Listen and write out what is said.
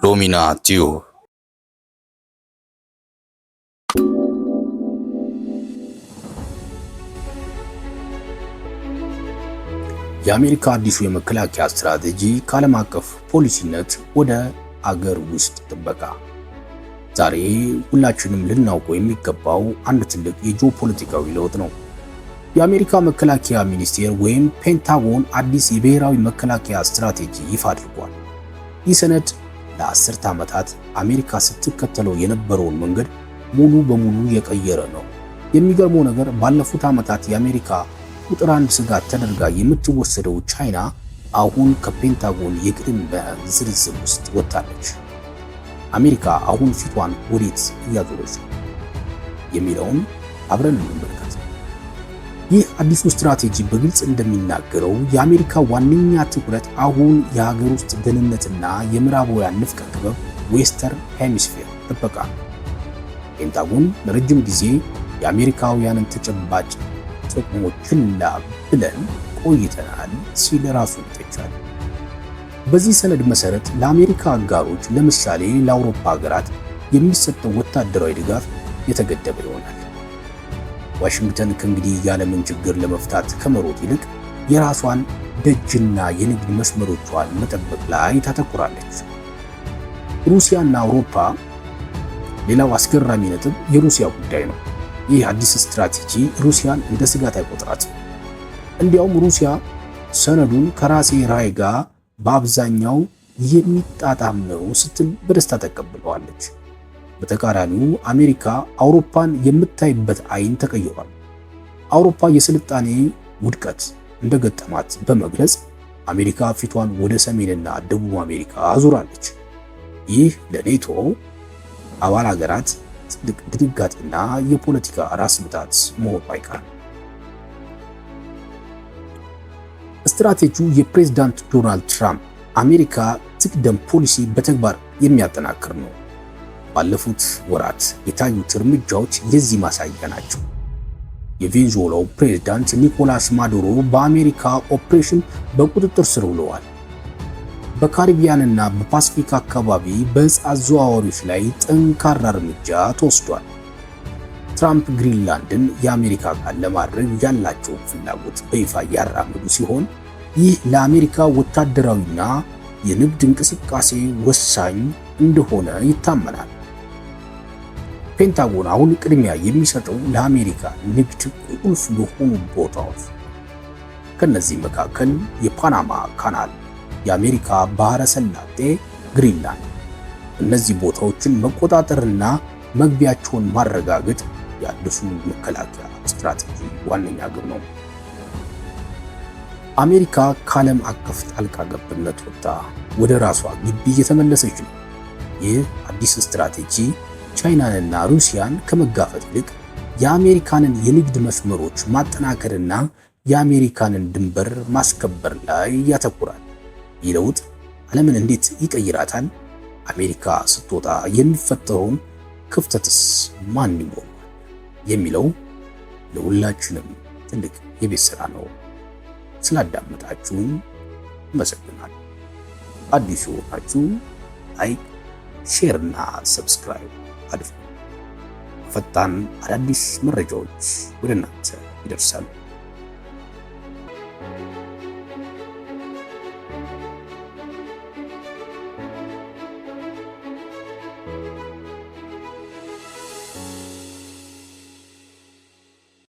ሎሚና ቲዩብ የአሜሪካ አዲሱ የመከላከያ ስትራቴጂ ከዓለም አቀፍ ፖሊሲነት ወደ አገር ውስጥ ጥበቃ። ዛሬ ሁላችንም ልናውቀው የሚገባው አንድ ትልቅ የጂኦፖለቲካዊ ለውጥ ነው። የአሜሪካ መከላከያ ሚኒስቴር ወይም ፔንታጎን አዲስ የብሔራዊ መከላከያ ስትራቴጂ ይፋ አድርጓል። ይህ ሰነድ ለ10 ዓመታት አሜሪካ ስትከተለው የነበረውን መንገድ ሙሉ በሙሉ የቀየረ ነው። የሚገርመው ነገር ባለፉት ዓመታት የአሜሪካ ቁጥር 1 ስጋት ተደርጋ የምትወሰደው ቻይና አሁን ከፔንታጎን የቅድመ ዝርዝር ውስጥ ወጥታለች። አሜሪካ አሁን ፊቷን ወዴት እያዞረች ነው የሚለውን አብረን እንመልከት። ይህ አዲሱ ስትራቴጂ በግልጽ እንደሚናገረው የአሜሪካ ዋነኛ ትኩረት አሁን የሀገር ውስጥ ደህንነትና የምዕራባውያን ንፍቀ ክበብ ዌስተርን ሄሚስፌር ጥበቃ ነው። ፔንታጎን ለረጅም ጊዜ የአሜሪካውያንን ተጨባጭ ጥቅሞች ችላ ብለን ቆይተናል ሲል ራሱን ይተቻል። በዚህ ሰነድ መሰረት ለአሜሪካ አጋሮች ለምሳሌ ለአውሮፓ ሀገራት የሚሰጠው ወታደራዊ ድጋፍ የተገደበ ይሆናል። ዋሽንግተን ከእንግዲህ የዓለምን ችግር ለመፍታት ከመሮጥ ይልቅ የራሷን ደጅና የንግድ መስመሮቿን መጠበቅ ላይ ታተኩራለች። ሩሲያና አውሮፓ ሌላው አስገራሚ ነጥብ የሩሲያ ጉዳይ ነው። ይህ አዲስ ስትራቴጂ ሩሲያን እንደ ስጋት አይቆጥራትም። እንዲያውም ሩሲያ ሰነዱን ከራሴ ራዕይ ጋር በአብዛኛው የሚጣጣም ነው ስትል በደስታ ተቀብለዋለች። በተቃራኒው አሜሪካ አውሮፓን የምታይበት አይን ተቀይሯል። አውሮፓ የስልጣኔ ውድቀት እንደገጠማት በመግለጽ አሜሪካ ፊቷን ወደ ሰሜንና ደቡብ አሜሪካ አዙራለች። ይህ ለኔቶ አባል ሀገራት ትልቅ ድንጋጤና የፖለቲካ ራስ ምታት መሆኑ አይቀርም። ስትራቴጂው የፕሬዝዳንት ዶናልድ ትራምፕ አሜሪካ ትቅደም ፖሊሲ በተግባር የሚያጠናክር ነው። ባለፉት ወራት የታዩት እርምጃዎች የዚህ ማሳያ ናቸው። የቬንዙዌላው ፕሬዝዳንት ኒኮላስ ማዱሮ በአሜሪካ ኦፕሬሽን በቁጥጥር ስር ውለዋል። በካሪቢያንና በፓሲፊክ አካባቢ በዕፅ አዘዋዋሪዎች ላይ ጠንካራ እርምጃ ተወስዷል። ትራምፕ ግሪንላንድን የአሜሪካ አካል ለማድረግ ያላቸውን ፍላጎት በይፋ ያራምዱ ሲሆን ይህ ለአሜሪካ ወታደራዊና የንግድ እንቅስቃሴ ወሳኝ እንደሆነ ይታመናል። ፔንታጎን አሁን ቅድሚያ የሚሰጠው ለአሜሪካ ንግድ ቁልፍ ለሆኑ ቦታዎች፣ ከነዚህ መካከል የፓናማ ካናል፣ የአሜሪካ ባህረ ሰላጤ፣ ግሪንላንድ። እነዚህ ቦታዎችን መቆጣጠርና መግቢያቸውን ማረጋገጥ የአዲሱ መከላከያ ስትራቴጂ ዋነኛ ግብ ነው። አሜሪካ ከዓለም አቀፍ ጣልቃ ገብነት ወጥታ ወደ ራሷ ግቢ እየተመለሰች ነው። ይህ አዲስ ስትራቴጂ ቻይናንና ሩሲያን ከመጋፈጥ ይልቅ የአሜሪካንን የንግድ መስመሮች ማጠናከርና የአሜሪካንን ድንበር ማስከበር ላይ ያተኩራል። ይህ ለውጥ ዓለምን እንዴት ይቀይራታል? አሜሪካ ስትወጣ የሚፈጠረውን ክፍተትስ ማን ይሞላል? የሚለው ለሁላችንም ትልቅ የቤት ስራ ነው። ስላዳመጣችሁን አመሰግናለሁ። አዲስ የሆናችሁ ላይክ፣ ሼር እና ሰብስክራይብ አድርጉ። ፈጣን አዳዲስ መረጃዎች ወደ እናንተ ይደርሳሉ።